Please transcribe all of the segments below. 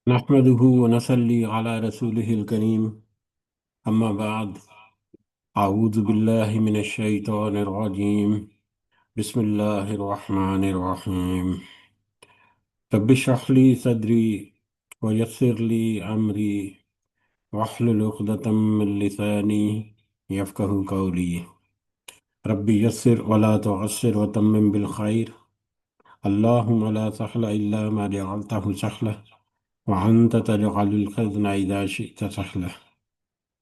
نحمده ونصلي على رسوله الكريم. أما بعد، أعوذ بالله من الشيطان الرجيم. بسم الله الرحمن الرحيم. رب اشرح لي صدري ويسر لي أمري واحلل عقدة من لساني يفقه قولي. رب يسر ولا تعسر وتمم بالخير. اللهم لا سهل إلا ما جعلته سهلا وأنت تجعل الحزن إذا شئت سهلا.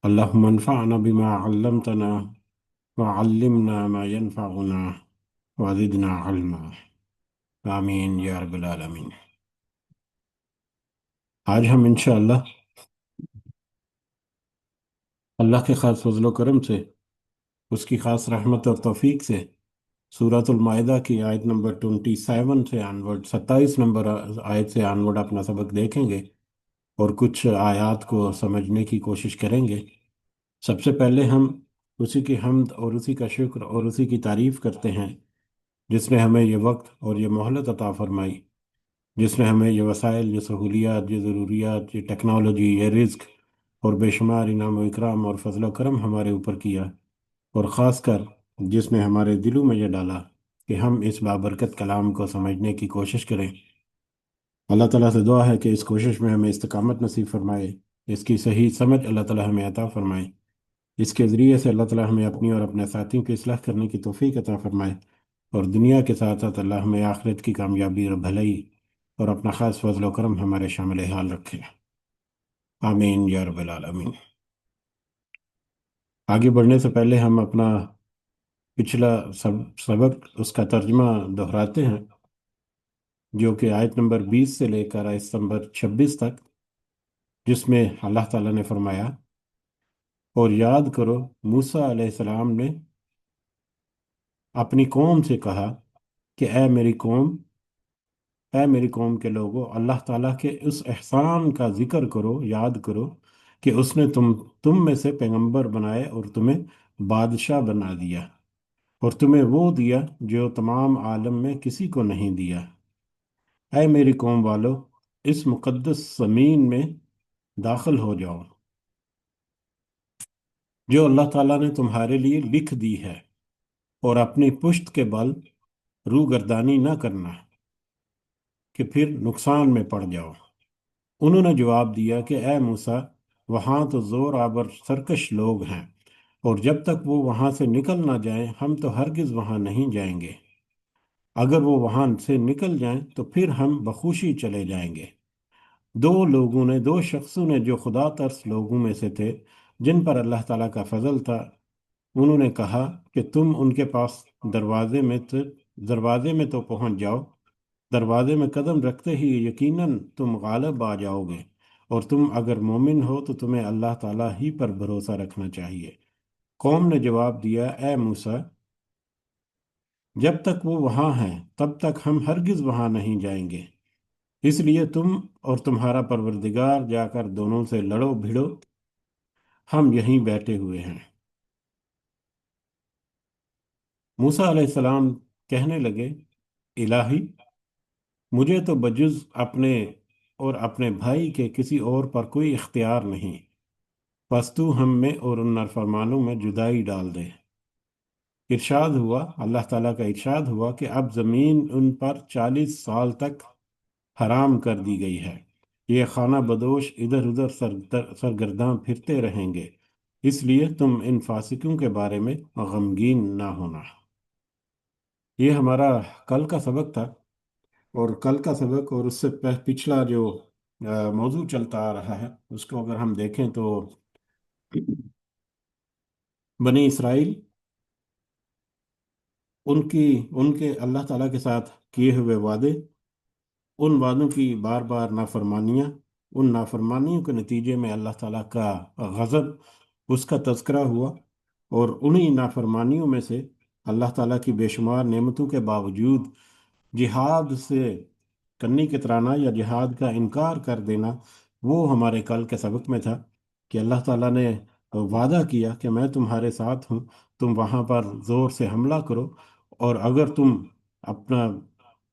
اللهم انفعنا بما علمتنا وعلمنا ما ينفعنا وزدنا علما. آمین یا رب العالمین. آج ہم انشاءاللہ اللہ کے خاص فضل و کرم سے، اس کی خاص رحمت اور توفیق سے، سورۃ المائدہ کی آیت نمبر 27 سے آنورڈ، 27 نمبر آیت سے آنورڈ اپنا سبق دیکھیں گے اور کچھ آیات کو سمجھنے کی کوشش کریں گے۔ سب سے پہلے ہم اسی کی حمد اور اسی کا شکر اور اسی کی تعریف کرتے ہیں جس نے ہمیں یہ وقت اور یہ مہلت عطا فرمائی، جس نے ہمیں یہ وسائل، یہ سہولیات، یہ ضروریات، یہ ٹیکنالوجی، یہ رزق اور بے شمار انعام و اکرام اور فضل و کرم ہمارے اوپر کیا، اور خاص کر جس نے ہمارے دلوں میں یہ ڈالا کہ ہم اس بابرکت کلام کو سمجھنے کی کوشش کریں۔ اللہ تعالیٰ سے دعا ہے کہ اس کوشش میں ہمیں استقامت نصیب فرمائے، اس کی صحیح سمجھ اللہ تعالیٰ ہمیں عطا فرمائے، اس کے ذریعے سے اللہ تعالیٰ ہمیں اپنی اور اپنے ساتھیوں کی اصلاح کرنے کی توفیق عطا فرمائے، اور دنیا کے ساتھ ساتھ اللہ ہمیں آخرت کی کامیابی اور بھلائی اور اپنا خاص فضل و کرم ہمارے شامل حال رکھے۔ آمین یا رب العالمین۔ آگے بڑھنے سے پہلے ہم اپنا پچھلا سبق، اس کا ترجمہ دہراتے ہیں، جو کہ آیت نمبر 20 سے لے کر آیت نمبر 26 تک، جس میں اللہ تعالیٰ نے فرمایا، اور یاد کرو موسیٰ علیہ السلام نے اپنی قوم سے کہا کہ اے میری قوم کے لوگوں، اللہ تعالیٰ کے اس احسان کا ذکر کرو، یاد کرو کہ اس نے تم میں سے پیغمبر بنائے اور تمہیں بادشاہ بنا دیا، اور تمہیں وہ دیا جو تمام عالم میں کسی کو نہیں دیا۔ اے میری قوم والو، اس مقدس زمین میں داخل ہو جاؤ جو اللہ تعالیٰ نے تمہارے لیے لکھ دی ہے، اور اپنی پشت کے بل روگردانی نہ کرنا کہ پھر نقصان میں پڑ جاؤ۔ انہوں نے جواب دیا کہ اے موسیٰ، وہاں تو زور آور سرکش لوگ ہیں، اور جب تک وہ وہاں سے نکل نہ جائیں ہم تو ہرگز وہاں نہیں جائیں گے۔ اگر وہ وہاں سے نکل جائیں تو پھر ہم بخوشی چلے جائیں گے۔ دو شخصوں نے جو خدا ترس لوگوں میں سے تھے، جن پر اللہ تعالیٰ کا فضل تھا، انہوں نے کہا کہ تم ان کے پاس دروازے میں تو پہنچ جاؤ، دروازے میں قدم رکھتے ہی یقیناً تم غالب آ جاؤ گے، اور تم اگر مومن ہو تو تمہیں اللہ تعالیٰ ہی پر بھروسہ رکھنا چاہیے۔ قوم نے جواب دیا، اے موسیٰ، جب تک وہ وہاں ہیں تب تک ہم ہرگز وہاں نہیں جائیں گے، اس لیے تم اور تمہارا پروردگار جا کر دونوں سے لڑو بھڑو، ہم یہیں بیٹھے ہوئے ہیں۔ موسیٰ علیہ السلام کہنے لگے، الہی، مجھے تو بجز اپنے اور اپنے بھائی کے کسی اور پر کوئی اختیار نہیں، بس تو ہم میں اور ان نافرمانوں میں جدائی ڈال دے۔ اللہ تعالیٰ کا ارشاد ہوا کہ اب زمین ان پر 40 سال تک حرام کر دی گئی ہے، یہ خانہ بدوش ادھر ادھر سرگرداں پھرتے رہیں گے، اس لیے تم ان فاسقوں کے بارے میں غمگین نہ ہونا۔ یہ ہمارا کل کا سبق تھا، اور کل کا سبق اور اس سے پچھلا جو موضوع چلتا آ رہا ہے، اس کو اگر ہم دیکھیں تو بنی اسرائیل، ان کے اللہ تعالیٰ کے ساتھ کیے ہوئے وعدے، ان وعدوں کی بار بار نافرمانیاں، ان نافرمانیوں کے نتیجے میں اللہ تعالیٰ کا غضب، اس کا تذکرہ ہوا، اور انہی نافرمانیوں میں سے اللہ تعالیٰ کی بے شمار نعمتوں کے باوجود جہاد سے کنی کترانا یا جہاد کا انکار کر دینا، وہ ہمارے کل کے سبق میں تھا کہ اللہ تعالیٰ نے وعدہ کیا کہ میں تمہارے ساتھ ہوں، تم وہاں پر زور سے حملہ کرو، اور اگر تم اپنا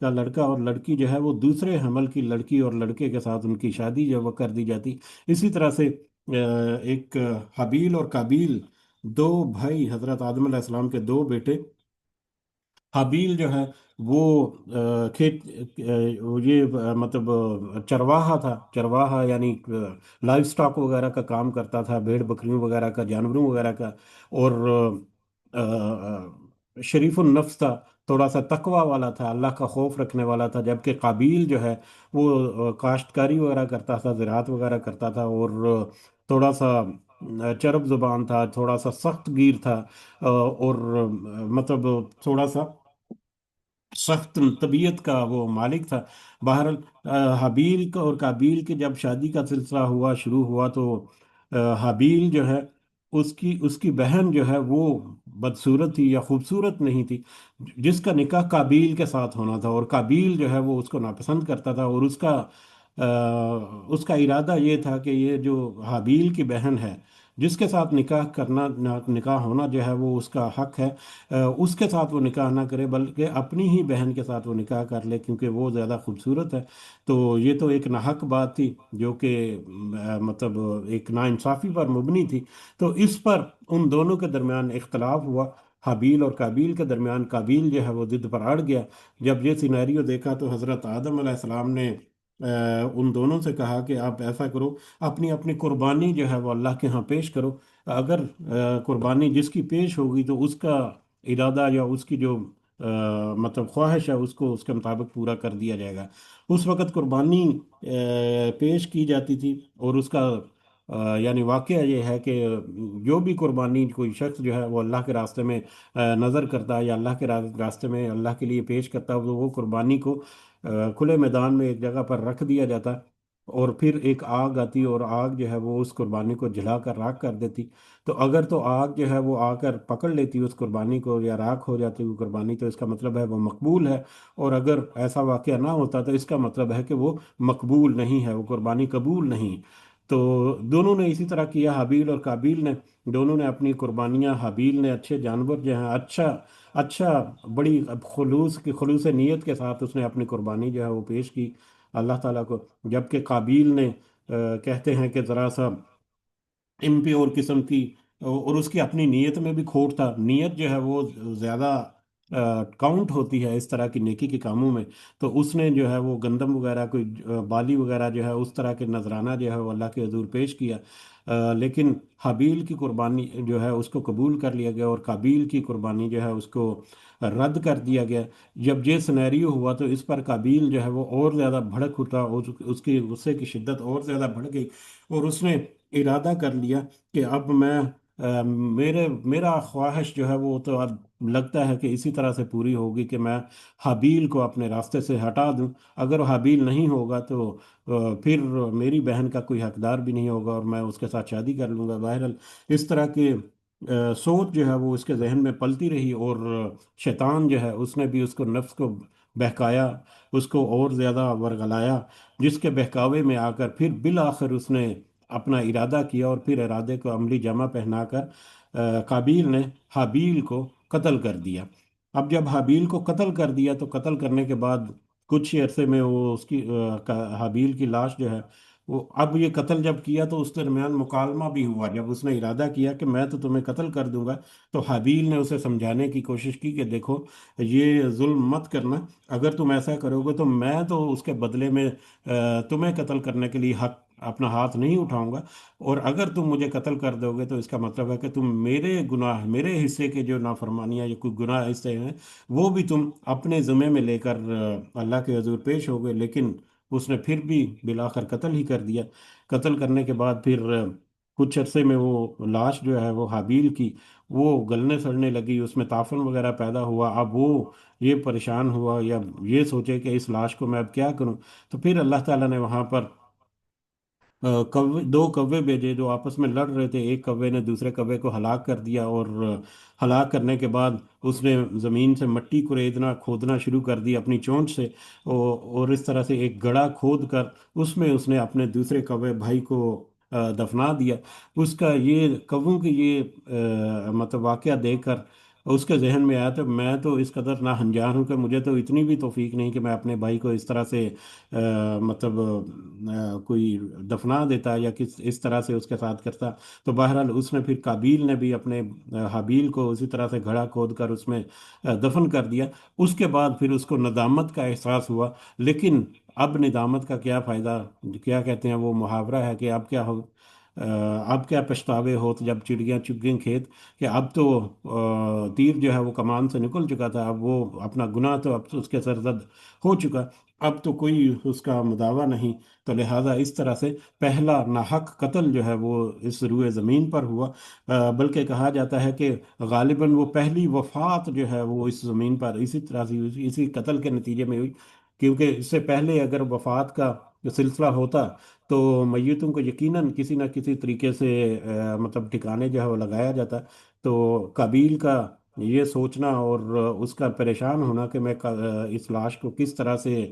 کا لڑکا اور لڑکی جو ہے وہ دوسرے حمل کی لڑکی اور لڑکے کے ساتھ ان کی شادی جو ہے وہ کر دی جاتی۔ اسی طرح سے ایک حابیل اور کابیل، دو بھائی، حضرت آدم علیہ السلام کے دو بیٹے۔ حابیل جو ہے وہ کھیت یہ مطلب چرواہا تھا، چرواہا یعنی لائف سٹاک وغیرہ کا کام کرتا تھا، بھیڑ بکریوں وغیرہ کا، جانوروں وغیرہ کا، اور شریف النفس تھا، تھوڑا سا تقوی والا تھا، اللہ کا خوف رکھنے والا تھا۔ جبکہ قابیل جو ہے وہ کاشتکاری وغیرہ کرتا تھا، زراعت وغیرہ کرتا تھا، اور تھوڑا سا چرب زبان تھا، تھوڑا سا سخت گیر تھا، اور مطلب تھوڑا سا سخت طبیعت کا وہ مالک تھا۔ بہرحال حابیل کا اور کابیل کے جب شادی کا سلسلہ ہوا، شروع ہوا، تو حابیل جو ہے اس کی بہن جو ہے وہ بدصورت تھی یا خوبصورت نہیں تھی، جس کا نکاح کابیل کے ساتھ ہونا تھا، اور کابیل جو ہے وہ اس کو ناپسند کرتا تھا، اور اس کا ارادہ یہ تھا کہ یہ جو حابیل کی بہن ہے، جس کے ساتھ نکاح کرنا، نکاح ہونا جو ہے وہ اس کا حق ہے، اس کے ساتھ وہ نکاح نہ کرے، بلکہ اپنی ہی بہن کے ساتھ وہ نکاح کر لے، کیونکہ وہ زیادہ خوبصورت ہے۔ تو یہ تو ایک ناحق بات تھی، جو کہ مطلب ایک ناانصافی پر مبنی تھی۔ تو اس پر ان دونوں کے درمیان اختلاف ہوا، حابیل اور کابیل کے درمیان۔ کابیل جو ہے وہ ضد پر اڑ گیا۔ جب یہ سینیریو دیکھا تو حضرت آدم علیہ السلام نے ان دونوں سے کہا کہ آپ ایسا کرو، اپنی اپنی قربانی جو ہے وہ اللہ کے ہاں پیش کرو۔ اگر قربانی جس کی پیش ہوگی تو اس کا ارادہ یا اس کی جو مطلب خواہش ہے، اس کو اس کے مطابق پورا کر دیا جائے گا۔ اس وقت قربانی پیش کی جاتی تھی، اور اس کا یعنی واقعہ یہ ہے کہ جو بھی قربانی کوئی شخص جو ہے وہ اللہ کے راستے میں نظر کرتا ہے، یا اللہ کے راستے میں اللہ کے لیے پیش کرتا ہے، تو وہ قربانی کو کھلے میدان میں ایک جگہ پر رکھ دیا جاتا، اور پھر ایک آگ آتی، اور آگ جو ہے وہ اس قربانی کو جلا کر راکھ کر دیتی۔ تو اگر تو آگ جو ہے وہ آ کر پکڑ لیتی اس قربانی کو، یا راکھ ہو جاتی وہ قربانی، تو اس کا مطلب ہے وہ مقبول ہے، اور اگر ایسا واقعہ نہ ہوتا تو اس کا مطلب ہے کہ وہ مقبول نہیں ہے، وہ قربانی قبول نہیں۔ تو دونوں نے اسی طرح کیا، حابیل اور کابیل نے، دونوں نے اپنی قربانیاں، حابیل نے اچھے جانور جو ہیں، اچھا اچھا بڑی خلوص نیت کے ساتھ اس نے اپنی قربانی جو ہے وہ پیش کی اللہ تعالیٰ کو۔ جبکہ قابیل نے کہتے ہیں کہ ذرا سا امپیور قسم کی، اور اس کی اپنی نیت میں بھی کھوٹ تھا، نیت جو ہے وہ زیادہ کاؤنٹ ہوتی ہے اس طرح کی نیکی کے کاموں میں۔ تو اس نے جو ہے وہ گندم وغیرہ، کوئی بالی وغیرہ جو ہے اس طرح کے نذرانہ جو ہے وہ اللہ کے حضور پیش کیا، لیکن حابیل کی قربانی جو ہے اس کو قبول کر لیا گیا، اور قابیل کی قربانی جو ہے اس کو رد کر دیا گیا۔ جب یہ سنیریو ہوا تو اس پر قابیل جو ہے وہ اور زیادہ بھڑک اٹھا، اور اس کی غصے کی شدت اور زیادہ بڑھ گئی، اور اس نے ارادہ کر لیا کہ اب میں میرا خواہش جو ہے وہ تو اب لگتا ہے کہ اسی طرح سے پوری ہوگی کہ میں حابیل کو اپنے راستے سے ہٹا دوں۔ اگر حابیل نہیں ہوگا تو پھر میری بہن کا کوئی حقدار بھی نہیں ہوگا، اور میں اس کے ساتھ شادی کر لوں گا۔ بہرحال اس طرح کی سوچ جو ہے وہ اس کے ذہن میں پلتی رہی، اور شیطان جو ہے اس نے بھی اس کو، نفس کو بہکایا، اس کو اور زیادہ ورغلایا، جس کے بہکاوے میں آ کر پھر بالآخر اس نے اپنا ارادہ کیا، اور پھر ارادے کو عملی جامہ پہنا کر قابیل نے حابیل کو قتل کر دیا۔ اب جب حابیل کو قتل کر دیا تو قتل کرنے کے بعد کچھ ہی عرصے میں وہ اس کی حابیل کی لاش جو ہے وہ، اب یہ قتل جب کیا تو اس درمیان مکالمہ بھی ہوا، جب اس نے ارادہ کیا کہ میں تو تمہیں قتل کر دوں گا، تو حابیل نے اسے سمجھانے کی کوشش کی کہ دیکھو یہ ظلم مت کرنا، اگر تم ایسا کرو گے تو میں تو اس کے بدلے میں تمہیں قتل کرنے کے لیے اپنا ہاتھ نہیں اٹھاؤں گا، اور اگر تم مجھے قتل کر دو گے تو اس کا مطلب ہے کہ تم میرے گناہ، میرے حصے کے جو نافرمانیاں یا کوئی گناہ حصے ہیں وہ بھی تم اپنے ذمے میں لے کر اللہ کے حضور پیش ہو گئے۔ لیکن اس نے پھر بھی بالآخر قتل ہی کر دیا۔ قتل کرنے کے بعد پھر کچھ عرصے میں وہ لاش جو ہے وہ حابیل کی، وہ گلنے سڑنے لگی، اس میں تعفن وغیرہ پیدا ہوا۔ اب وہ یہ پریشان ہوا، یا یہ سوچے کہ اس لاش کو میں اب کیا کروں، تو پھر اللہ تعالیٰ نے وہاں پر دو کوے بھیجے جو آپس میں لڑ رہے تھے۔ ایک کوے نے دوسرے کوے کو ہلاک کر دیا، اور ہلاک کرنے کے بعد اس نے زمین سے مٹی کوریدنا، کھودنا شروع کر دی اپنی چونچ سے، اور اس طرح سے ایک گڑھا کھود کر اس نے اپنے دوسرے کوے بھائی کو دفنا دیا۔ اس کا یہ کووں کی یہ مطلب واقعہ دیکھ کر اس کے ذہن میں آیا، تو میں تو اس قدر نہ ہنجار ہوں کہ مجھے تو اتنی بھی توفیق نہیں کہ میں اپنے بھائی کو اس طرح سے مطلب کوئی دفنا دیتا یا اس طرح سے اس کے ساتھ کرتا۔ تو بہرحال اس نے پھر قابیل نے بھی اپنے حابیل کو اسی طرح سے گھڑا کھود کر اس میں دفن کر دیا۔ اس کے بعد پھر اس کو ندامت کا احساس ہوا، لیکن اب ندامت کا کیا فائدہ؟ کیا کہتے ہیں وہ محاورہ ہے کہ اب کیا ہو، اب کیا پچھتاوے ہوت جب چڑیاں چگ گئیں کھیت، کہ اب تو تیر جو ہے وہ کمان سے نکل چکا تھا، اب وہ اپنا گناہ تو اب تو اس کے سرزد ہو چکا، اب تو کوئی اس کا مداوع نہیں۔ تو لہٰذا اس طرح سے پہلا ناحق قتل جو ہے وہ اس روئے زمین پر ہوا۔ بلکہ کہا جاتا ہے کہ غالباً وہ پہلی وفات جو ہے وہ اس زمین پر اسی طرح سے اسی قتل کے نتیجے میں ہوئی، کیونکہ اس سے پہلے اگر وفات کا سلسلہ ہوتا تو میتوں کو یقیناً کسی نہ کسی طریقے سے مطلب ٹھکانے جو ہے وہ لگایا جاتا۔ تو قابیل کا یہ سوچنا اور اس کا پریشان ہونا کہ میں اس لاش کو کس طرح سے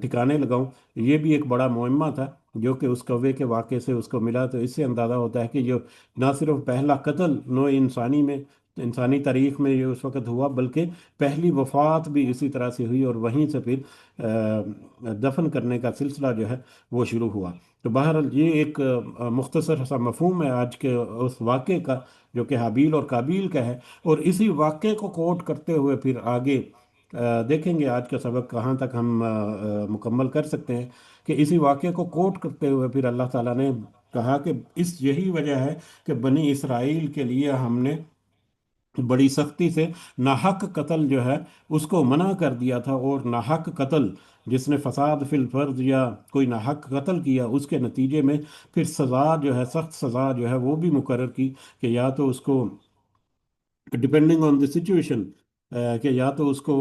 ٹھکانے لگاؤں، یہ بھی ایک بڑا معمہ تھا جو کہ اس کوے کے واقعے سے اس کو ملا۔ تو اس سے اندازہ ہوتا ہے کہ جو نہ صرف پہلا قتل نوع انسانی میں، انسانی تاریخ میں یہ اس وقت ہوا، بلکہ پہلی وفات بھی اسی طرح سے ہوئی، اور وہیں سے پھر دفن کرنے کا سلسلہ جو ہے وہ شروع ہوا۔ تو بہرحال یہ ایک مختصر سا مفہوم ہے آج کے اس واقعے کا جو کہ حابیل اور قابیل کا ہے، اور اسی واقعے کو کوٹ کرتے ہوئے پھر آگے دیکھیں گے آج کا سبق کہاں تک ہم مکمل کر سکتے ہیں، کہ اسی واقعے کو کوٹ کرتے ہوئے پھر اللہ تعالیٰ نے کہا کہ اس یہی وجہ ہے کہ بنی اسرائیل کے لیے ہم نے بڑی سختی سے ناحق قتل جو ہے اس کو منع کر دیا تھا، اور ناحق قتل جس نے فساد فی الفرد یا کوئی ناحق قتل کیا اس کے نتیجے میں پھر سزا جو ہے، سخت سزا جو ہے وہ بھی مقرر کی، کہ یا تو اس کو ڈپینڈنگ آن دی سچویشن، کہ یا تو اس کو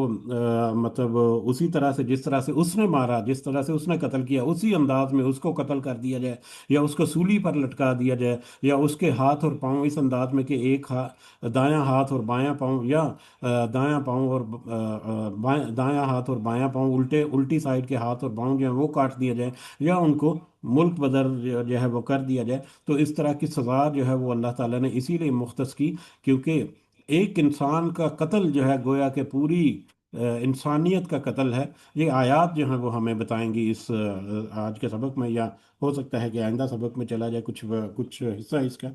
مطلب اسی طرح سے جس طرح سے اس نے مارا، جس طرح سے اس نے قتل کیا اسی انداز میں اس کو قتل کر دیا جائے، یا اس کو سولی پر لٹکا دیا جائے، یا اس کے ہاتھ اور پاؤں اس انداز میں کہ دایاں ہاتھ اور بایاں پاؤں، یا دایاں پاؤں اور دایاں ہاتھ اور بایاں پاؤں الٹی سائڈ کے ہاتھ اور پاؤں جو ہیں وہ کاٹ دیا جائے، یا ان کو ملک بدر جو ہے وہ کر دیا جائے۔ تو اس طرح کی سزا جو ہے وہ اللہ تعالیٰ نے اسی لیے مختص کی، کیونکہ ایک انسان کا قتل جو ہے گویا کہ پوری انسانیت کا قتل ہے۔ یہ آیات جو ہیں وہ ہمیں بتائیں گی اس آج کے سبق میں، یا ہو سکتا ہے کہ آئندہ سبق میں چلا جائے کچھ حصہ اس کا،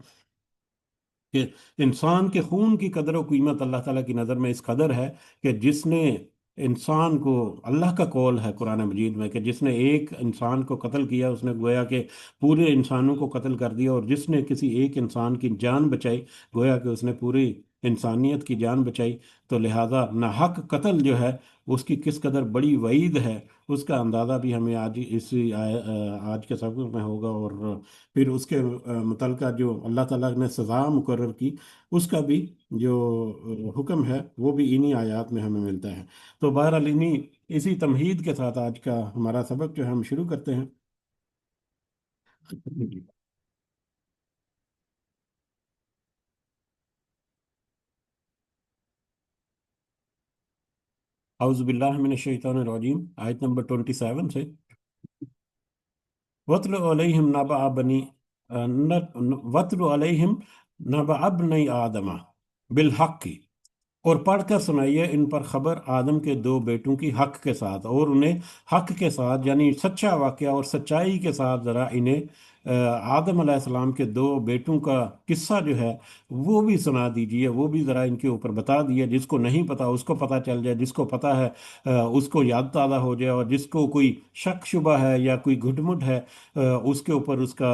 کہ انسان کے خون کی قدر و قیمت اللہ تعالیٰ کی نظر میں اس قدر ہے کہ جس نے انسان کو، اللہ کا قول ہے قرآن مجید میں کہ جس نے ایک انسان کو قتل کیا اس نے گویا کہ پورے انسانوں کو قتل کر دیا، اور جس نے کسی ایک انسان کی جان بچائی گویا کہ اس نے پوری انسانیت کی جان بچائی۔ تو لہٰذا ناحق قتل جو ہے اس کی کس قدر بڑی وعید ہے، اس کا اندازہ بھی ہمیں آج کے سبق میں ہوگا، اور پھر اس کے متعلقہ جو اللہ تعالیٰ نے سزا مقرر کی اس کا بھی جو حکم ہے وہ بھی انہی آیات میں ہمیں ملتا ہے۔ تو بہرحال اسی تمہید کے ساتھ آج کا ہمارا سبق جو ہے ہم شروع کرتے ہیں۔ اعوذ باللہ من الشیطان الرجیم، آیت نمبر 27 سے، وَاتْلُ عَلَيْهِمْ نَبَأَ بَنِي وَاتْلُ عَلَيْهِمْ نَبَأَ ابْنَيْ آدَمَ بِالْحَقِّ، اور پڑھ کر سنائیے ان پر خبر آدم کے دو بیٹوں کی حق کے ساتھ، اور انہیں حق کے ساتھ یعنی سچا واقعہ اور سچائی کے ساتھ ذرا انہیں آدم علیہ السلام کے دو بیٹوں کا قصہ جو ہے وہ بھی سنا دیجئے، وہ بھی ذرا ان کے اوپر بتا دیے، جس کو نہیں پتا اس کو پتا چل جائے، جس کو پتا ہے اس کو یاد تازہ ہو جائے، اور جس کو کوئی شک شبہ ہے یا کوئی گھٹمٹ ہے اس کے اوپر اس کا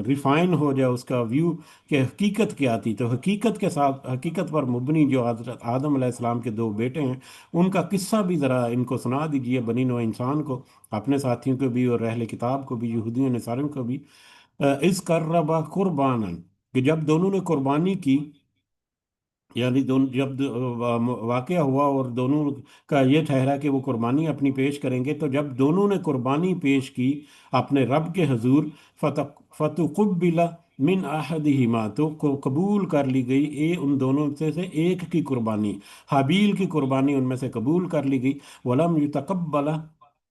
ریفائن ہو جائے اس کا ویو کہ حقیقت کیا تھی۔ تو حقیقت کے ساتھ، حقیقت پر مبنی جو حضرت آدم علیہ السلام کے دو بیٹے ہیں ان کا قصہ بھی ذرا ان کو سنا دیجئے، بنی نوع انسان کو، اپنے ساتھیوں کو بھی اور اہل کتاب کو بھی، یہودیوں نصاریوں کو بھی۔ اس قربا قربانن، کہ جب دونوں نے قربانی کی، یعنی جب واقعہ ہوا اور دونوں کا یہ ٹھہرا کہ وہ قربانی اپنی پیش کریں گے، تو جب دونوں نے قربانی پیش کی اپنے رب کے حضور، فتقبل من احدہما، تو قبول کر لی گئی ان دونوں سے ایک کی قربانی، حابیل کی قربانی ان میں سے قبول کر لی گئی،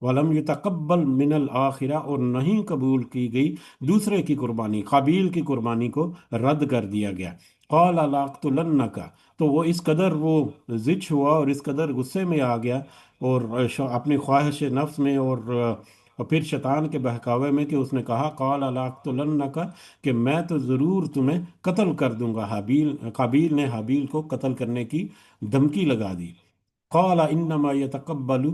ولم یتقبل من الآخرہ، اور نہیں قبول کی گئی دوسرے کی قربانی، قابیل کی قربانی کو رد کر دیا گیا۔ قال لاقتلنک، تو وہ اس قدر وہ زج ہوا اور اس قدر غصے میں آ گیا، اور اپنی خواہش نفس میں، اور پھر شیطان کے بہکاوے میں، کہ اس نے کہا قال لاقتلنک، کہ میں تو ضرور تمہیں قتل کر دوں گا۔ قابیل نے حابیل کو قتل کرنے کی دھمکی لگا دی۔ قال انما یتقبل،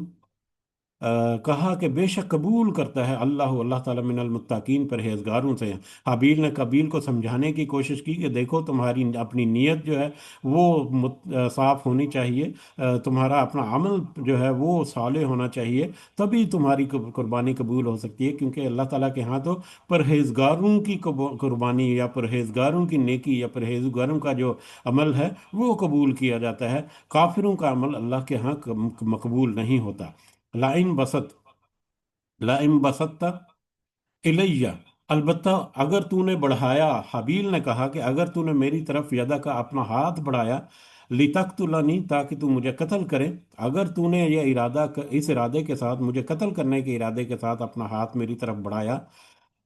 کہا کہ بے شک قبول کرتا ہے اللہ تعالیٰ من المتقین، پرہیزگاروں سے۔ حابیل نے قابیل کو سمجھانے کی کوشش کی کہ دیکھو تمہاری اپنی نیت جو ہے وہ صاف ہونی چاہیے، تمہارا اپنا عمل جو ہے وہ صالح ہونا چاہیے، تبھی تمہاری قربانی قبول ہو سکتی ہے، کیونکہ اللہ تعالیٰ کے ہاں تو پرہیزگاروں کی قربانی یا پرہیزگاروں کی نیکی یا پرہیزگاروں کا جو عمل ہے وہ قبول کیا جاتا ہے، کافروں کا عمل اللہ کے ہاں مقبول نہیں ہوتا۔ لائن بسط لائن بسط الیہ، البتہ اگر تو نے بڑھایا، حابیل نے کہا کہ اگر تو نے میری طرف یدہ کا اپنا ہاتھ بڑھایا، لتقتلنی، تاکہ تو مجھے قتل کرے، اگر تو نے یہ ارادہ اس ارادے کے ساتھ، مجھے قتل کرنے کے ارادے کے ساتھ اپنا ہاتھ میری طرف بڑھایا،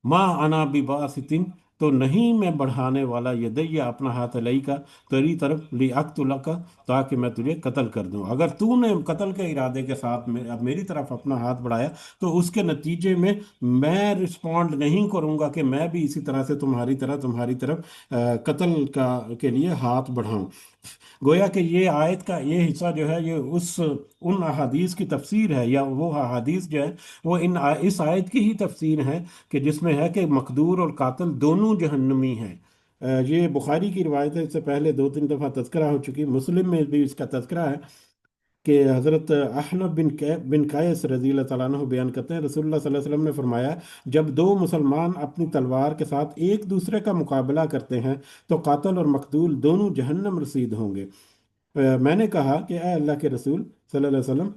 ما انا بباسطن، تو نہیں میں بڑھانے والا یدیہ اپنا ہاتھ علیہ کا تیری طرف، لیقتلک، تاکہ میں تجھے قتل کر دوں۔ اگر تو نے قتل کے ارادے کے ساتھ میری طرف اپنا ہاتھ بڑھایا، تو اس کے نتیجے میں رسپونڈ نہیں کروں گا کہ میں بھی اسی طرح سے تمہاری طرف قتل کے لیے ہاتھ بڑھاؤں۔ گویا کہ یہ آیت کا یہ حصہ جو ہے یہ ان احادیث کی تفسیر ہے، یا وہ احادیث جو ہے وہ اس آیت کی ہی تفسیر ہے، کہ جس میں ہے کہ مقدور اور قاتل دونوں جہنمی ہیں۔ یہ بخاری کی روایت ہے، اس سے پہلے دو تین دفعہ تذکرہ ہو چکی، مسلم میں بھی اس کا تذکرہ ہے، کہ حضرت احنف بن قیس رضی اللہ تعالیٰ عنہ بیان کرتے ہیں، رسول اللہ صلی اللہ علیہ وسلم نے فرمایا، جب دو مسلمان اپنی تلوار کے ساتھ ایک دوسرے کا مقابلہ کرتے ہیں تو قاتل اور مقتول دونوں جہنم رسید ہوں گے۔ میں نے کہا کہ اے اللہ کے رسول صلی اللہ علیہ وسلم،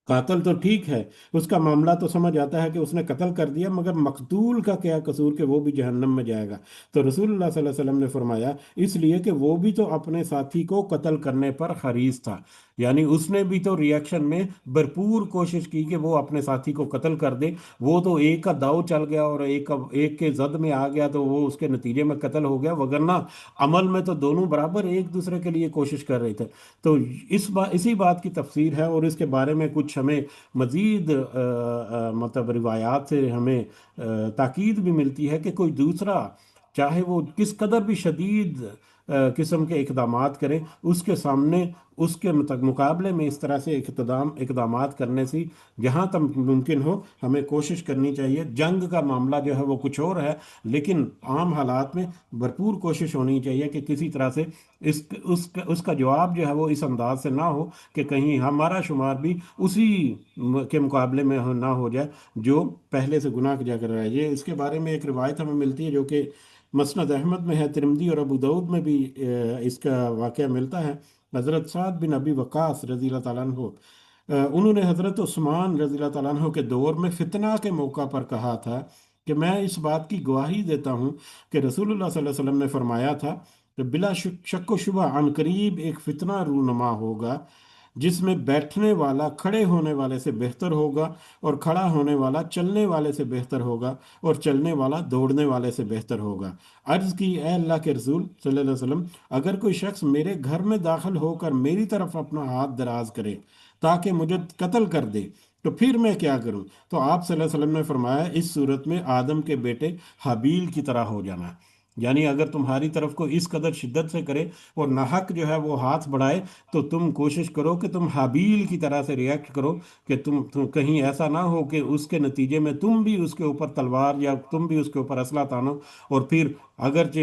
قاتل تو ٹھیک ہے، اس کا معاملہ تو سمجھ آتا ہے کہ اس نے قتل کر دیا، مگر مقتول کا کیا قصور کہ وہ بھی جہنم میں جائے گا؟ تو رسول اللہ صلی اللہ علیہ وسلم نے فرمایا، اس لیے کہ وہ بھی تو اپنے ساتھی کو قتل کرنے پر حریص تھا، یعنی اس نے بھی تو ریاکشن میں بھرپور کوشش کی کہ وہ اپنے ساتھی کو قتل کر دے۔ وہ تو ایک کا داؤ چل گیا اور ایک کے زد میں آ گیا تو وہ اس کے نتیجے میں قتل ہو گیا، وگرنہ عمل میں تو دونوں برابر ایک دوسرے کے لیے کوشش کر رہے تھے۔ تو اسی بات کی تفسیر ہے، اور اس کے بارے میں کچھ ہمیں مزید مطلب روایات سے ہمیں تاکید بھی ملتی ہے، کہ کوئی دوسرا چاہے وہ کس قدر بھی شدید قسم کے اقدامات کریں، اس کے سامنے، اس کے مقابلے میں اس طرح سے اقدامات کرنے سے جہاں تک ممکن ہو ہمیں کوشش کرنی چاہیے۔ جنگ کا معاملہ جو ہے وہ کچھ اور ہے، لیکن عام حالات میں بھرپور کوشش ہونی چاہیے کہ کسی طرح سے اس کا جواب جو ہے وہ اس انداز سے نہ ہو کہ کہیں ہمارا شمار بھی اسی کے مقابلے میں نہ ہو جائے جو پہلے سے گناہ کیا کر رہا ہے۔ یہ اس کے بارے میں ایک روایت ہمیں ملتی ہے جو کہ مسند احمد میں ہے، ترمذی اور ابو داؤد میں بھی اس کا واقعہ ملتا ہے۔ حضرت سعد بن ابی وقاص رضی اللہ تعالیٰ عنہ، انہوں نے حضرت عثمان رضی اللہ تعالیٰ عنہ کے دور میں فتنہ کے موقع پر کہا تھا کہ میں اس بات کی گواہی دیتا ہوں کہ رسول اللہ صلی اللہ علیہ وسلم نے فرمایا تھا کہ بلا شک و شبہ عن قریب ایک فتنہ رونما ہوگا، جس میں بیٹھنے والا کھڑے ہونے والے سے بہتر ہوگا، اور کھڑا ہونے والا چلنے والے سے بہتر ہوگا، اور چلنے والا دوڑنے والے سے بہتر ہوگا۔ عرض کی، اے اللہ کے رسول صلی اللہ علیہ وسلم، اگر کوئی شخص میرے گھر میں داخل ہو کر میری طرف اپنا ہاتھ دراز کرے تاکہ مجھے قتل کر دے تو پھر میں کیا کروں؟ تو آپ صلی اللہ علیہ وسلم نے فرمایا، اس صورت میں آدم کے بیٹے حابیل کی طرح ہو جانا، یعنی اگر تمہاری طرف کو اس قدر شدت سے کرے اور ناحق جو ہے وہ ہاتھ بڑھائے، تو تم کوشش کرو کہ تم حابیل کی طرح سے ریئیکٹ کرو، کہ تم کہیں ایسا نہ ہو کہ اس کے نتیجے میں تم بھی اس کے اوپر تلوار یا تم بھی اس کے اوپر اسلحہ تانو، اور پھر اگرچہ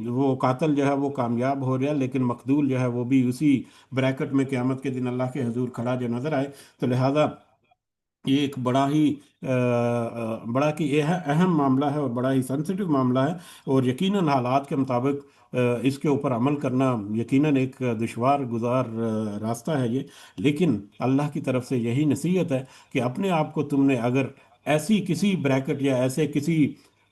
وہ قاتل جو ہے وہ کامیاب ہو جائے لیکن مقتول جو ہے وہ بھی اسی بریکٹ میں قیامت کے دن اللہ کے حضور کھڑا جو نظر آئے۔ تو لہذا یہ ایک بڑا کی اہم معاملہ ہے، اور بڑا ہی سینسٹیو معاملہ ہے، اور یقیناً حالات کے مطابق اس کے اوپر عمل کرنا یقیناً ایک دشوار گزار راستہ ہے یہ، لیکن اللہ کی طرف سے یہی نصیحت ہے کہ اپنے آپ کو تم نے اگر ایسی کسی بریکٹ یا ایسے کسی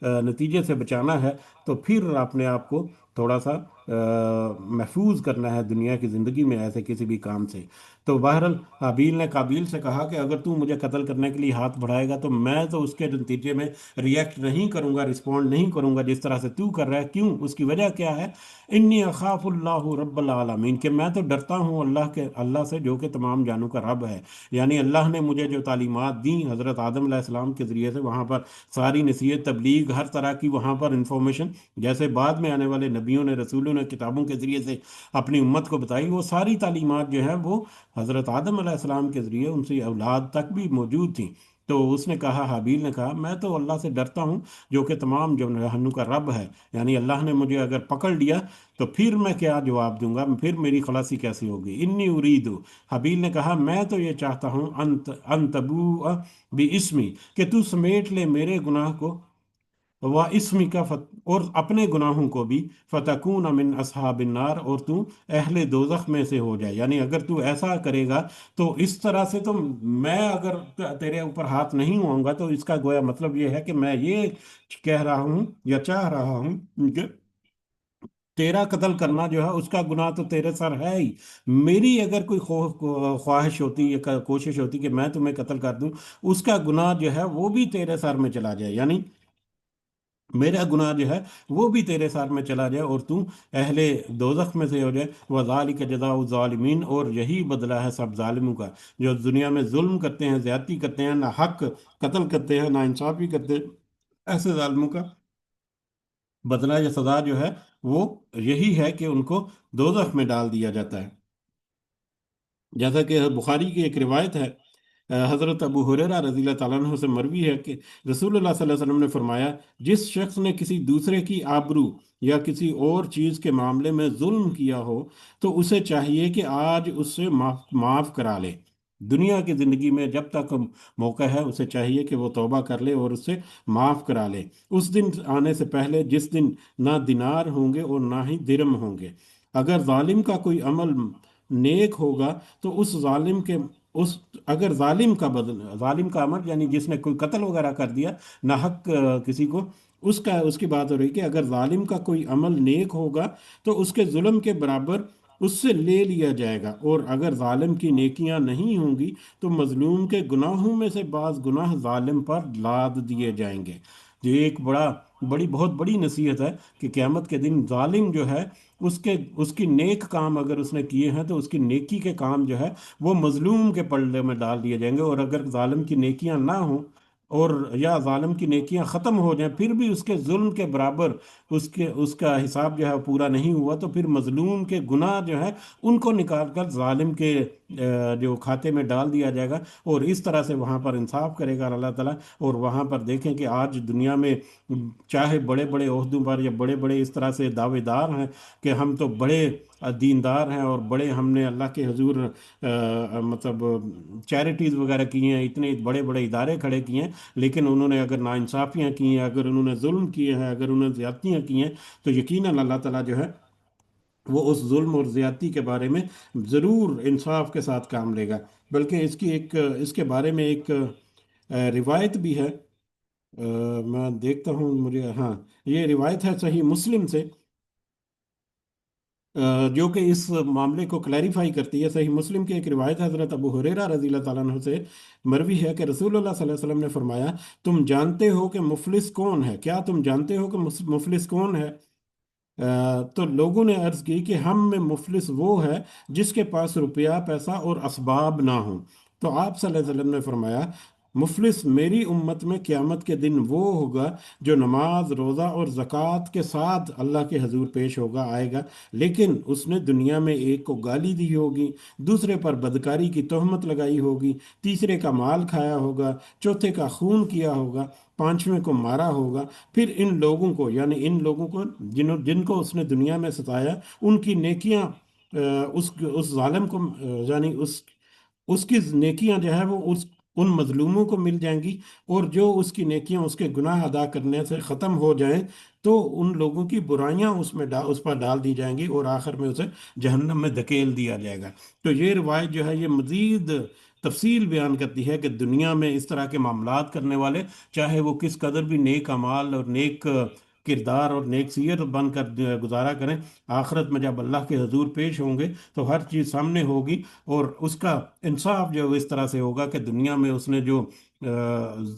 نتیجے سے بچانا ہے، تو پھر اپنے آپ کو تھوڑا سا محفوظ کرنا ہے دنیا کی زندگی میں ایسے کسی بھی کام سے۔ تو بہرحال حابیل نے قابیل سے کہا کہ اگر تو مجھے قتل کرنے کے لیے ہاتھ بڑھائے گا تو میں تو اس کے نتیجے میں ریئیکٹ نہیں کروں گا، رسپونڈ نہیں کروں گا جس طرح سے تو کر رہا ہے۔ کیوں؟ اس کی وجہ کیا ہے؟ انی اخاف اللہ رب العالمین، کہ میں تو ڈرتا ہوں اللہ سے جو کہ تمام جانوں کا رب ہے۔ یعنی اللہ نے مجھے جو تعلیمات دیں حضرت آدم علیہ السلام کے ذریعے سے، وہاں پر ساری نصیحت تبلیغ ہر طرح کی وہاں پر انفارمیشن، جیسے بعد میں آنے والے نبیوں نے رسولوں نے کتابوں کے ذریعے سے اپنی امت کو بتائی، وہ ساری تعلیمات جو ہیں وہ حضرت آدم علیہ السلام کے ذریعے ان سے اولاد تک بھی موجود تھیں۔ تو اس نے کہا، حابیل نے کہا، میں تو اللہ سے ڈرتا ہوں جو کہ تمام جہانوں کا رب ہے، یعنی اللہ نے مجھے اگر پکڑ لیا تو پھر میں کیا جواب دوں گا، پھر میری خلاصی کیسی ہوگی؟ انی اریدو، حابیل نے کہا میں تو یہ چاہتا ہوں ان تبوء باسمی، کہ تو سمیٹ لے میرے گناہ کو، وہ اسمی کا اور اپنے گناہوں کو بھی، فتکون من اصحاب النار، اور تو اہل دوزخ میں سے ہو جائے۔ یعنی اگر تو ایسا کرے گا تو اس طرح سے تو میں اگر تیرے اوپر ہاتھ نہیں ہوں گا تو اس کا گویا مطلب یہ ہے کہ میں یہ کہہ رہا ہوں یا چاہ رہا ہوں کہ تیرا قتل کرنا جو ہے اس کا گناہ تو تیرے سر ہے ہی۔ میری اگر کوئی خواہش ہوتی یا کوشش ہوتی کہ میں تمہیں قتل کر دوں، اس کا گناہ جو ہے وہ بھی تیرے سر میں چلا جائے، یعنی میرا گناہ جو ہے وہ بھی تیرے ساتھ میں چلا جائے اور تو اہل دوزخ میں سے ہو جائے۔ وَذَلِكَ جَزَاءُ الظَّالِمِينَ، اور یہی بدلہ ہے سب ظالموں کا جو دنیا میں ظلم کرتے ہیں، زیادتی کرتے ہیں، نہ حق قتل کرتے ہیں، نہ انصافی کرتے ہیں، ایسے ظالموں کا بدلہ یا سزا جو ہے وہ یہی ہے کہ ان کو دوزخ میں ڈال دیا جاتا ہے۔ جیسا کہ بخاری کی ایک روایت ہے، حضرت ابو ہریرہ رضی اللہ تعالیٰ عنہ سے مروی ہے کہ رسول اللہ صلی اللہ علیہ وسلم نے فرمایا، جس شخص نے کسی دوسرے کی آبرو یا کسی اور چیز کے معاملے میں ظلم کیا ہو تو اسے چاہیے کہ آج اس سے معاف کرا لے۔ دنیا کی زندگی میں جب تک موقع ہے اسے چاہیے کہ وہ توبہ کر لے اور اس سے معاف کرا لے، اس دن آنے سے پہلے جس دن نہ دینار ہوں گے اور نہ ہی درم ہوں گے۔ اگر ظالم کا کوئی عمل نیک ہوگا تو اس ظالم کے اس اگر ظالم کا عمل، یعنی جس نے کوئی قتل وغیرہ کر دیا نہ حق کسی کو، اس کی بات ہو رہی کہ اگر ظالم کا کوئی عمل نیک ہوگا تو اس کے ظلم کے برابر اس سے لے لیا جائے گا، اور اگر ظالم کی نیکیاں نہیں ہوں گی تو مظلوم کے گناہوں میں سے بعض گناہ ظالم پر لاد دیے جائیں گے۔ یہ ایک بہت بڑی نصیحت ہے کہ قیامت کے دن ظالم جو ہے اس کی نیک کام اگر اس نے کیے ہیں تو اس کی نیکی کے کام جو ہے وہ مظلوم کے پلڑے میں ڈال دیے جائیں گے، اور اگر ظالم کی نیکیاں نہ ہوں اور یا ظالم کی نیکیاں ختم ہو جائیں پھر بھی اس کے ظلم کے برابر اس کا حساب جو ہے پورا نہیں ہوا تو پھر مظلوم کے گناہ جو ہے ان کو نکال کر ظالم کے جو کھاتے میں ڈال دیا جائے گا، اور اس طرح سے وہاں پر انصاف کرے گا اللہ تعالیٰ۔ اور وہاں پر دیکھیں کہ آج دنیا میں چاہے بڑے بڑے عہدوں پر یا بڑے بڑے اس طرح سے دعوے دار ہیں کہ ہم تو بڑے دیندار ہیں اور بڑے ہم نے اللہ کے حضور مطلب چیریٹیز وغیرہ کی ہیں، اتنے بڑے بڑے ادارے کھڑے کیے ہیں، لیکن انہوں نے اگر ناانصافیاں کی ہیں، اگر انہوں نے ظلم کیے ہیں، اگر انہوں نے زیادتیاں کی ہیں، تو یقیناً اللہ تعالیٰ جو ہے وہ اس ظلم اور زیادتی کے بارے میں ضرور انصاف کے ساتھ کام لے گا۔ بلکہ اس کے بارے میں ایک روایت بھی ہے، میں دیکھتا ہوں مجھے، ہاں یہ روایت ہے صحیح مسلم سے، جو کہ اس معاملے کو کلیریفائی کرتی ہے۔ صحیح مسلم کی ایک روایت حضرت ابو ہریرہ رضی اللہ تعالیٰ عنہ سے مروی ہے کہ رسول اللہ صلی اللہ علیہ وسلم نے فرمایا، تم جانتے ہو کہ مفلس کون ہے؟ کیا تم جانتے ہو کہ مفلس کون ہے؟ تو لوگوں نے عرض کی کہ ہم میں مفلس وہ ہے جس کے پاس روپیہ پیسہ اور اسباب نہ ہوں۔ تو آپ صلی اللہ علیہ وسلم نے فرمایا، مفلس میری امت میں قیامت کے دن وہ ہوگا جو نماز روزہ اور زکوٰۃ کے ساتھ اللہ کے حضور پیش آئے گا، لیکن اس نے دنیا میں ایک کو گالی دی ہوگی، دوسرے پر بدکاری کی تہمت لگائی ہوگی، تیسرے کا مال کھایا ہوگا، چوتھے کا خون کیا ہوگا، پانچویں کو مارا ہوگا، پھر ان لوگوں کو، یعنی ان لوگوں کو جن کو اس نے دنیا میں ستایا، ان کی نیکیاں اس ظالم کو یعنی اس کی نیکیاں جو ہے وہ ان مظلوموں کو مل جائیں گی، اور جو اس کی نیکیاں اس کے گناہ ادا کرنے سے ختم ہو جائیں تو ان لوگوں کی برائیاں اس پر ڈال دی جائیں گی اور آخر میں اسے جہنم میں دھکیل دیا جائے گا۔ تو یہ روایت جو ہے یہ مزید تفصیل بیان کرتی ہے کہ دنیا میں اس طرح کے معاملات کرنے والے، چاہے وہ کس قدر بھی نیک اعمال اور نیک کردار اور نیک سیرت بن کر گزارا کریں۔ آخرت میں جب اللہ کے حضور پیش ہوں گے تو ہر چیز سامنے ہوگی، اور اس کا انصاف جو ہے وہ اس طرح سے ہوگا کہ دنیا میں اس نے جو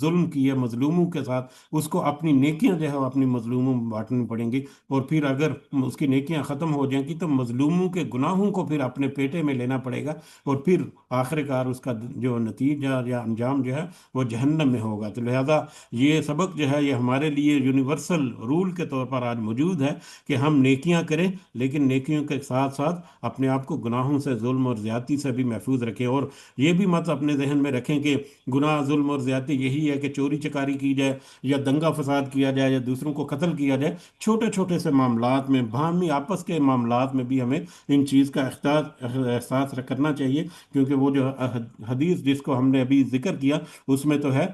ظلم کیا مظلوموں کے ساتھ، اس کو اپنی نیکیاں جو ہے وہ اپنی مظلوموں میں بانٹنی پڑیں گی، اور پھر اگر اس کی نیکیاں ختم ہو جائیں گی تو مظلوموں کے گناہوں کو پھر اپنے پیٹے میں لینا پڑے گا، اور پھر آخر کار اس کا جو نتیجہ یا انجام جو ہے وہ جہنم میں ہوگا۔ تو لہذا یہ سبق جو ہے یہ ہمارے لیے یونیورسل رول کے طور پر آج موجود ہے کہ ہم نیکیاں کریں، لیکن نیکیوں کے ساتھ ساتھ اپنے آپ کو گناہوں سے، ظلم اور زیادتی سے بھی محفوظ رکھیں، اور یہ بھی مت اپنے ذہن میں رکھیں کہ گناہ، ظلم اور زیادتی یہی ہے کہ چوری چکاری کی جائے یا دنگا فساد کیا جائے یا دوسروں کو قتل کیا جائے۔ چھوٹے چھوٹے سے معاملات میں، باہمی آپس کے معاملات میں بھی ہمیں ان چیز کا احساس کرنا چاہیے، کیونکہ وہ جو حدیث جس کو ہم نے ابھی ذکر کیا اس میں تو ہے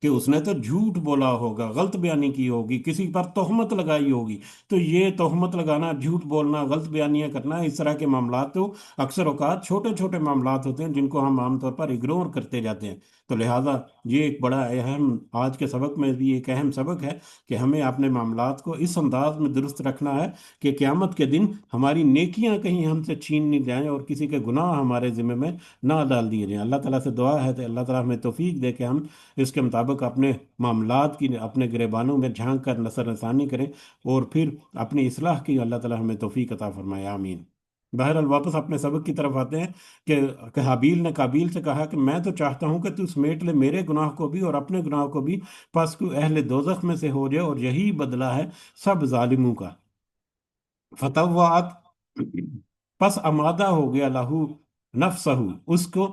کہ اس نے تو جھوٹ بولا ہوگا، غلط بیانی کی ہوگی، کسی پر تہمت لگائی ہوگی۔ تو یہ تہمت لگانا، جھوٹ بولنا، غلط بیانیاں کرنا، اس طرح کے معاملات تو اکثر اوقات چھوٹے چھوٹے معاملات ہوتے ہیں جن کو ہم عام طور پر اگنور کرتے جاتے ہیں۔ تو لہٰذا یہ ایک بڑا اہم، آج کے سبق میں بھی ایک اہم سبق ہے کہ ہمیں اپنے معاملات کو اس انداز میں درست رکھنا ہے کہ قیامت کے دن ہماری نیکیاں کہیں ہم سے چھین نہیں جائیں اور کسی کے گناہ ہمارے ذمہ میں نہ ڈال دیے جائیں۔ اللہ تعالیٰ سے دعا ہے کہ اللہ تعالیٰ ہمیں توفیق دے کہ ہم اس کے مطابق اپنے معاملات کی، اپنے گریبانوں میں جھانک کر نظر ثانی کریں، اور پھر اپنی اصلاح کی اللہ تعالیٰ ہمیں توفیق عطا فرمائے، آمین۔ بہرحال واپس اپنے سبق کی طرف آتے ہیں کہ حابیل نے قابیل سے کہا کہ میں تو چاہتا ہوں کہ تو سمیٹ لے میرے گناہ کو بھی اور اپنے گناہ کو بھی، پس تو اہل دوزخ میں سے ہو جائے، اور یہی بدلہ ہے سب ظالموں کا۔ فتوات، پس آمادہ ہو گیا لہو نفسہ، اس کو،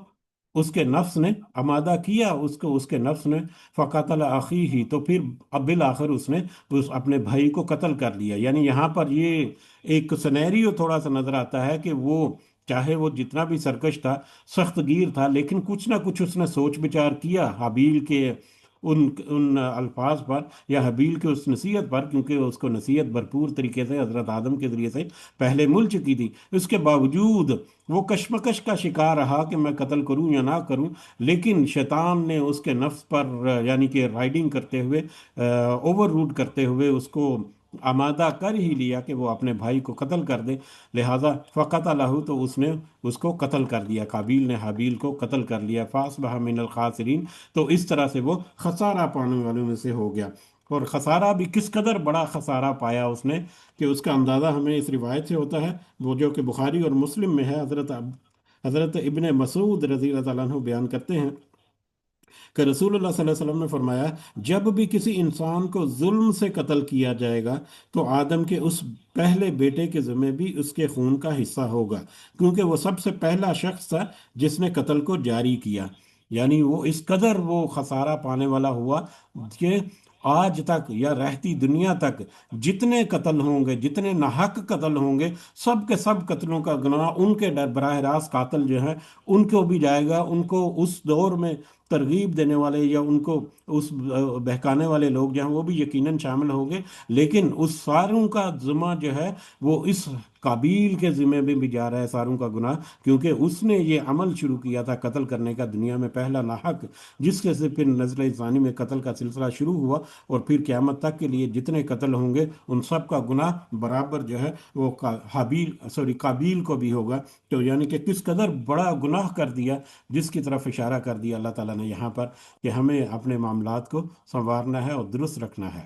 اس کے نفس نے آمادہ کیا اس کو، اس کے نفس نے، فقتل اخی ہی، تو پھر اب بالآخر اس نے اس اپنے بھائی کو قتل کر لیا۔ یعنی یہاں پر یہ ایک سنیریو تھوڑا سا نظر آتا ہے کہ وہ چاہے وہ جتنا بھی سرکش تھا، سخت گیر تھا، لیکن کچھ نہ کچھ اس نے سوچ بچار کیا حابیل کے ان الفاظ پر، یا حبیل کے اس نصیحت پر، کیونکہ اس کو نصیحت بھرپور طریقے سے حضرت آدم کے ذریعے سے پہلے مل چکی تھی۔ اس کے باوجود وہ کشمکش کا شکار رہا کہ میں قتل کروں یا نہ کروں، لیکن شیطان نے اس کے نفس پر یعنی کہ رائڈنگ کرتے ہوئے، اوور روڈ کرتے ہوئے اس کو آمادہ کر ہی لیا کہ وہ اپنے بھائی کو قتل کر دے۔ لہذا فقط الح، تو اس نے اس کو قتل کر دیا، قابیل نے حابیل کو قتل کر لیا، فاصبح من الخاسرین، تو اس طرح سے وہ خسارہ پانے والوں میں سے ہو گیا۔ اور خسارہ بھی کس قدر بڑا خسارہ پایا اس نے کہ اس کا اندازہ ہمیں اس روایت سے ہوتا ہے، وہ جو کہ بخاری اور مسلم میں ہے، حضرت ابن مسعود رضی اللہ تعالیٰ عنہ بیان کرتے ہیں کہ رسول اللہ صلی اللہ علیہ وسلم نے فرمایا، جب بھی کسی انسان کو ظلم سے قتل کیا جائے گا تو آدم کے اس پہلے بیٹے کے ذمہ بھی اس کے خون کا حصہ ہوگا، کیونکہ وہ سب سے پہلا شخص تھا جس نے قتل کو جاری کیا۔ یعنی وہ اس قدر وہ خسارہ پانے والا ہوا کہ آج تک یا رہتی دنیا تک جتنے قتل ہوں گے، جتنے ناحق قتل ہوں گے، سب کے سب قتلوں کا گناہ ان کے براہ راست قاتل جو ہیں ان کو بھی جائے گا۔ ان کو اس دور میں ترغیب دینے والے یا ان کو اس بہکانے والے لوگ جو ہیں وہ بھی یقیناً شامل ہوں گے، لیکن اس ساروں کا ذمہ جو ہے وہ اس قابیل کے ذمہ میں بھی جا رہا ہے، ساروں کا گناہ، کیونکہ اس نے یہ عمل شروع کیا تھا قتل کرنے کا، دنیا میں پہلا ناحق، جس کے سے پھر نسل انسانی میں قتل کا سلسلہ شروع ہوا، اور پھر قیامت تک کے لیے جتنے قتل ہوں گے ان سب کا گناہ برابر جو ہے وہ قابیل کو بھی ہوگا۔ تو یعنی کہ کس قدر بڑا گناہ کر دیا، جس کی طرف اشارہ کر دیا اللہ تعالیٰ نے یہاں پر کہ ہمیں اپنے معاملات کو سنوارنا ہے اور درست رکھنا ہے۔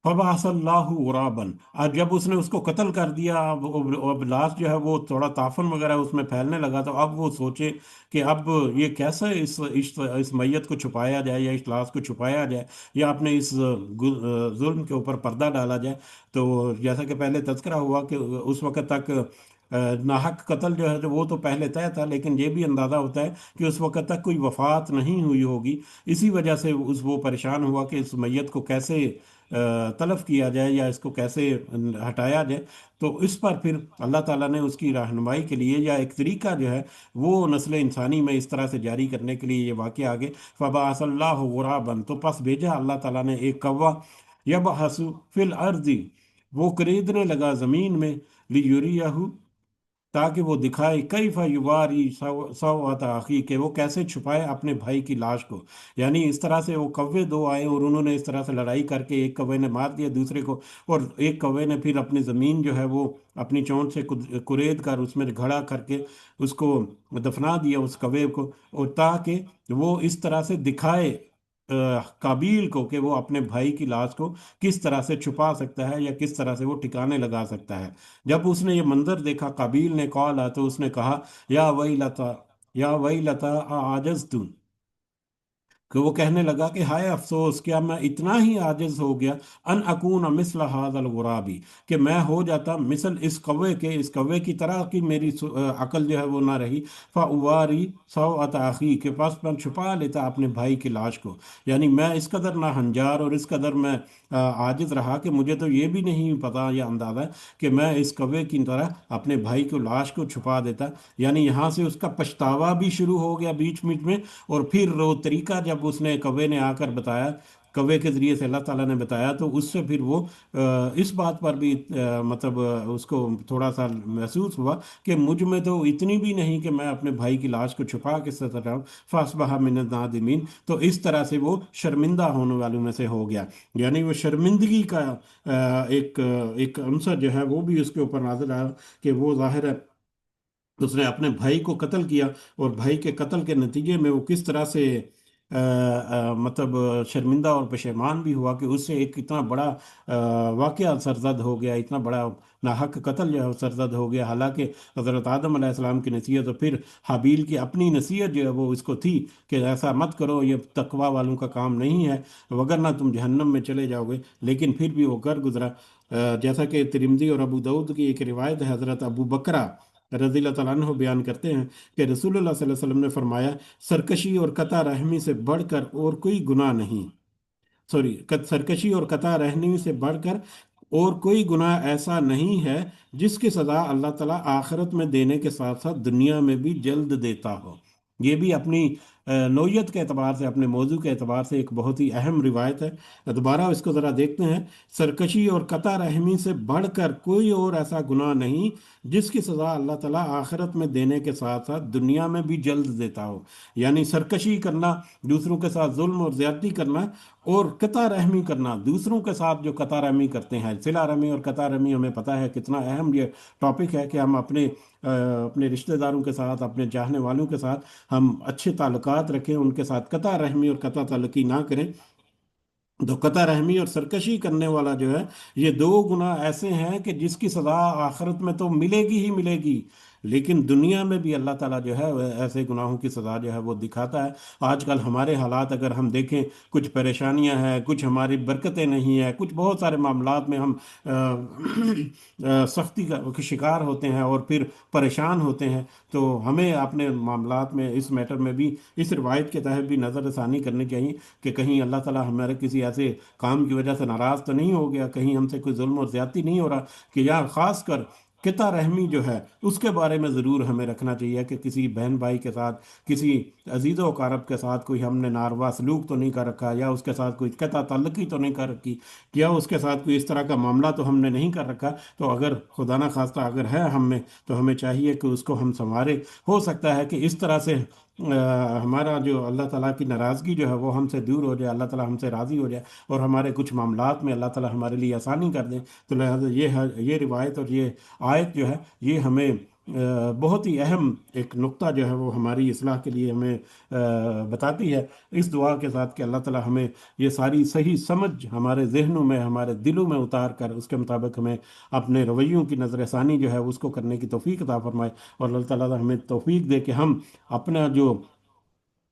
فبعث اللہ غرابن، اور جب اس نے اس کو قتل کر دیا، اب لاش جو ہے وہ تھوڑا تعفن وغیرہ اس میں پھیلنے لگا، تو اب وہ سوچے کہ اب یہ کیسے اس میت کو چھپایا جائے یا اس لاش کو چھپایا جائے یا اپنے اس ظلم کے اوپر پردہ ڈالا جائے۔ تو جیسا کہ پہلے تذکرہ ہوا کہ اس وقت تک ناحق قتل جو ہے وہ تو پہلے طے تھا، لیکن یہ بھی اندازہ ہوتا ہے کہ اس وقت تک کوئی وفات نہیں ہوئی ہوگی، اسی وجہ سے وہ پریشان ہوا کہ اس میت کو کیسے تلف کیا جائے یا اس کو کیسے ہٹایا جائے۔ تو اس پر پھر اللہ تعالیٰ نے اس کی رہنمائی کے لیے یا ایک طریقہ جو ہے وہ نسل انسانی میں اس طرح سے جاری کرنے کے لیے یہ واقعہ آگے، فبعث اللہ غرابا، تو پس بھیجا اللہ تعالیٰ نے ایک کوا، یبحث فی الارض، وہ کریدنے لگا زمین میں، لیریہ، تاکہ وہ دکھائے کئی فیواری سوات آخی کہ وہ کیسے چھپائے اپنے بھائی کی لاش کو. یعنی اس طرح سے وہ کوے دو آئے اور انہوں نے اس طرح سے لڑائی کر کے ایک کوے نے مار دیا دوسرے کو، اور ایک کوے نے پھر اپنی زمین جو ہے وہ اپنی چونچ سے کرید کر اس میں گھڑا کر کے اس کو دفنا دیا اس کوے کو، اور تاکہ وہ اس طرح سے دکھائے قابیل کو کہ وہ اپنے بھائی کی لاش کو کس طرح سے چھپا سکتا ہے یا کس طرح سے وہ ٹھکانے لگا سکتا ہے. جب اس نے یہ منظر دیکھا قابیل نے کالا تو اس نے کہا یا ویلتا، یا ویلتا عاجزت، کہ وہ کہنے لگا کہ ہائے افسوس، کیا میں اتنا ہی عاجز ہو گیا ان اکون مثل هذا الغرابی، کہ میں ہو جاتا مثل اس کوے کے، اس کوے کی طرح کی میری عقل جو ہے وہ نہ رہی. فاواری سوءۃ اخی، کے پاس میں چھپا لیتا اپنے بھائی کی لاش کو. یعنی میں اس قدر نہ ہنجار اور اس قدر میں عاجز رہا کہ مجھے تو یہ بھی نہیں پتا یا اندازہ کہ میں اس کوے کی طرح اپنے بھائی کو لاش کو چھپا دیتا. یعنی یہاں سے اس کا پچھتاوا بھی شروع ہو گیا بیچ بیچ میں. اور پھر وہ طریقہ جب اس نے کوے نے آ کر بتایا، کوے کے ذریعے سے اللہ تعالیٰ نے بتایا، تو اس سے پھر وہ اس بات پر بھی مطلب اس کو تھوڑا سا محسوس ہوا کہ مجھ میں تو اتنی بھی نہیں کہ میں اپنے بھائی کی لاش کو چھپا کے ساتھ رہا ہوں. فاصبح من النادمین، تو اس طرح سے وہ شرمندہ ہونے والوں میں سے ہو گیا. یعنی وہ شرمندگی کا ایک عنصر جو ہے وہ بھی اس کے اوپر نازل آیا کہ وہ ظاہر ہے اس نے اپنے بھائی کو قتل کیا، اور بھائی کے قتل کے نتیجے میں وہ کس طرح سے مطلب شرمندہ اور پشیمان بھی ہوا کہ اس سے ایک اتنا بڑا واقعہ سرزد ہو گیا، اتنا بڑا ناحق قتل جو ہے وہ سرزد ہو گیا. حالانکہ حضرت آدم علیہ السلام کی نصیحت اور پھر حابیل کی اپنی نصیحت جو ہے وہ اس کو تھی کہ ایسا مت کرو، یہ تقوی والوں کا کام نہیں ہے، وگرنہ تم جہنم میں چلے جاؤ گے. لیکن پھر بھی وہ کر گزرا. جیسا کہ ترمذی اور ابو داؤد کی ایک روایت ہے، حضرت ابو بکرہ رضی اللہ تعالیٰ عنہ بیان کرتے ہیں کہ رسول اللہ صلی اللہ علیہ وسلم نے فرمایا سرکشی اور قطع رحمی سے بڑھ کر اور کوئی گناہ نہیں، سوری، سرکشی اور قطع رحمی سے بڑھ کر اور کوئی گناہ ایسا نہیں ہے جس کی سزا اللہ تعالیٰ آخرت میں دینے کے ساتھ ساتھ دنیا میں بھی جلد دیتا ہو. یہ بھی اپنی نوعیت کے اعتبار سے، اپنے موضوع کے اعتبار سے ایک بہت ہی اہم روایت ہے. دوبارہ اس کو ذرا دیکھتے ہیں. سرکشی اور قطع رحمی سے بڑھ کر کوئی اور ایسا گناہ نہیں جس کی سزا اللہ تعالیٰ آخرت میں دینے کے ساتھ ساتھ دنیا میں بھی جلد دیتا ہو. یعنی سرکشی کرنا، دوسروں کے ساتھ ظلم اور زیادتی کرنا، اور قطع رحمی کرنا، دوسروں کے ساتھ جو قطع رحمی کرتے ہیں. صلہ رحمی اور قطع رحمی ہمیں پتہ ہے کتنا اہم یہ ٹاپک ہے کہ ہم اپنے رشتہ داروں کے ساتھ، اپنے چاہنے والوں کے ساتھ ہم اچھے تعلقات رکھیں، ان کے ساتھ قطع رحمی اور قطع تعلقی نہ کریں. تو قطع رحمی اور سرکشی کرنے والا جو ہے، یہ دو گناہ ایسے ہیں کہ جس کی سزا آخرت میں تو ملے گی ہی ملے گی، لیکن دنیا میں بھی اللہ تعالیٰ جو ہے وہ ایسے گناہوں کی سزا جو ہے وہ دکھاتا ہے. آج کل ہمارے حالات اگر ہم دیکھیں، کچھ پریشانیاں ہیں، کچھ ہماری برکتیں نہیں ہیں، کچھ بہت سارے معاملات میں ہم سختی کا شکار ہوتے ہیں اور پھر پریشان ہوتے ہیں. تو ہمیں اپنے معاملات میں اس میٹر میں بھی اس روایت کے تحت بھی نظر ثانی کرنی چاہیے کہ کہیں اللہ تعالیٰ ہمارے کسی ایسے کام کی وجہ سے ناراض تو نہیں ہو گیا، کہیں ہم سے کوئی ظلم اور زیادتی نہیں ہو رہا. کہ یہاں خاص کر قطع رحمی جو ہے اس کے بارے میں ضرور ہمیں رکھنا چاہیے کہ کسی بہن بھائی کے ساتھ، کسی عزیز و اقارب کے ساتھ کوئی ہم نے ناروا سلوک تو نہیں کر رکھا، یا اس کے ساتھ کوئی قطع تعلقی تو نہیں کر رکھی، یا اس کے ساتھ کوئی اس طرح کا معاملہ تو ہم نے نہیں کر رکھا. تو اگر خدا نہ خواستہ اگر ہے ہم میں، تو ہمیں چاہیے کہ اس کو ہم سنوارے. ہو سکتا ہے کہ اس طرح سے ہمارا جو اللہ تعالیٰ کی ناراضگی جو ہے وہ ہم سے دور ہو جائے، اللہ تعالیٰ ہم سے راضی ہو جائے، اور ہمارے کچھ معاملات میں اللہ تعالیٰ ہمارے لیے آسانی کر دیں. تو لہٰذا یہ روایت اور یہ آیت جو ہے یہ ہمیں بہت ہی اہم ایک نقطہ جو ہے وہ ہماری اصلاح کے لیے ہمیں بتاتی ہے. اس دعا کے ساتھ کہ اللہ تعالیٰ ہمیں یہ ساری صحیح سمجھ ہمارے ذہنوں میں، ہمارے دلوں میں اتار کر اس کے مطابق ہمیں اپنے رویوں کی نظر ثانی جو ہے اس کو کرنے کی توفیق عطا فرمائے. اور اللہ تعالیٰ ہمیں توفیق دے کہ ہم اپنا جو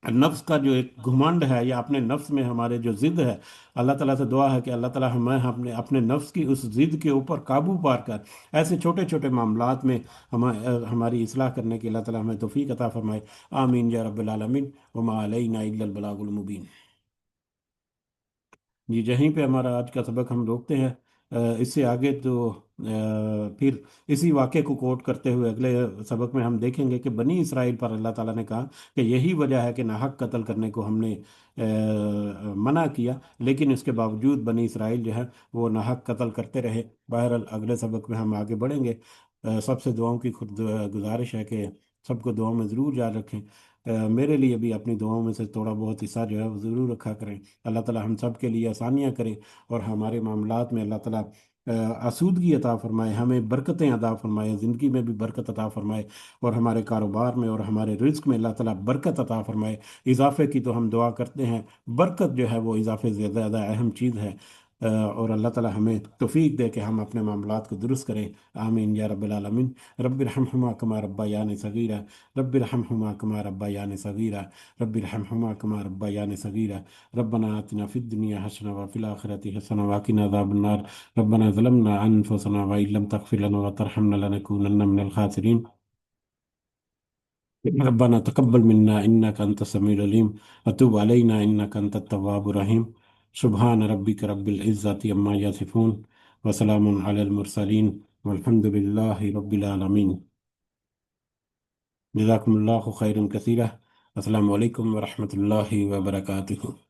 نفس کا جو ایک گھمنڈ ہے، یا اپنے نفس میں ہمارے جو ضد ہے، اللہ تعالیٰ سے دعا ہے کہ اللہ تعالیٰ ہمیں اپنے نفس کی اس ضد کے اوپر قابو پار کر ایسے چھوٹے چھوٹے معاملات میں ہماری اصلاح کرنے کی اللہ تعالیٰ ہمیں توفیق عطا فرمائے. آمین یا رب العالمین. وما علینا الا البلاغ المبین. جی، یہیں پہ ہمارا آج کا سبق ہم روکتے ہیں. اس سے آگے تو پھر اسی واقعے کو کوٹ کرتے ہوئے اگلے سبق میں ہم دیکھیں گے کہ بنی اسرائیل پر اللہ تعالیٰ نے کہا کہ یہی وجہ ہے کہ ناحق قتل کرنے کو ہم نے منع کیا، لیکن اس کے باوجود بنی اسرائیل جو ہے وہ ناحق قتل کرتے رہے. بہرحال اگلے سبق میں ہم آگے بڑھیں گے. سب سے دعاؤں کی خود گزارش ہے کہ سب کو دعاؤں میں ضرور یاد رکھیں، میرے لیے بھی اپنی دعاؤں میں سے تھوڑا بہت حصہ جو ہے وہ ضرور رکھا کریں۔ اللہ تعالی ہم سب کے لیے آسانیاں کرے، اور ہمارے معاملات میں اللہ تعالی آسودگی عطا فرمائے، ہمیں برکتیں عطا فرمائے، زندگی میں بھی برکت عطا فرمائے، اور ہمارے کاروبار میں اور ہمارے رزق میں اللہ تعالیٰ برکت عطا فرمائے۔ اضافے کی تو ہم دعا کرتے ہیں، برکت جو ہے وہ اضافے سے زیادہ اہم چیز ہے، اور اللہ تعالیٰ ہمیں توفیق دے کہ ہم اپنے معاملات کو درست کریں۔ آمین یا رب العالمین۔ رب ارحمہما کما ربیانی صغیرا، رب ارحمہما کما ربیانی صغیرا، رب ارحمہما کما ربیانی صغیرا، ربنا آتنا فی الدنیا حسنہ وفی الآخرۃ حسنہ وقنا عذاب النار، ربنا ظلمنا انفسنا وإن لم تغفر لنا وترحمنا لنكونن من الخاسرین، ربنا تقبل منا إنك أنت السميع العليم وتب علينا إنك أنت التواب الرحيم، سبحان ربك رب العزة عما يصفون وسلام على المرسلين والحمد لله رب العالمين۔ جزاكم الله خيرا كثيرا، السلام عليكم ورحمة الله وبركاته۔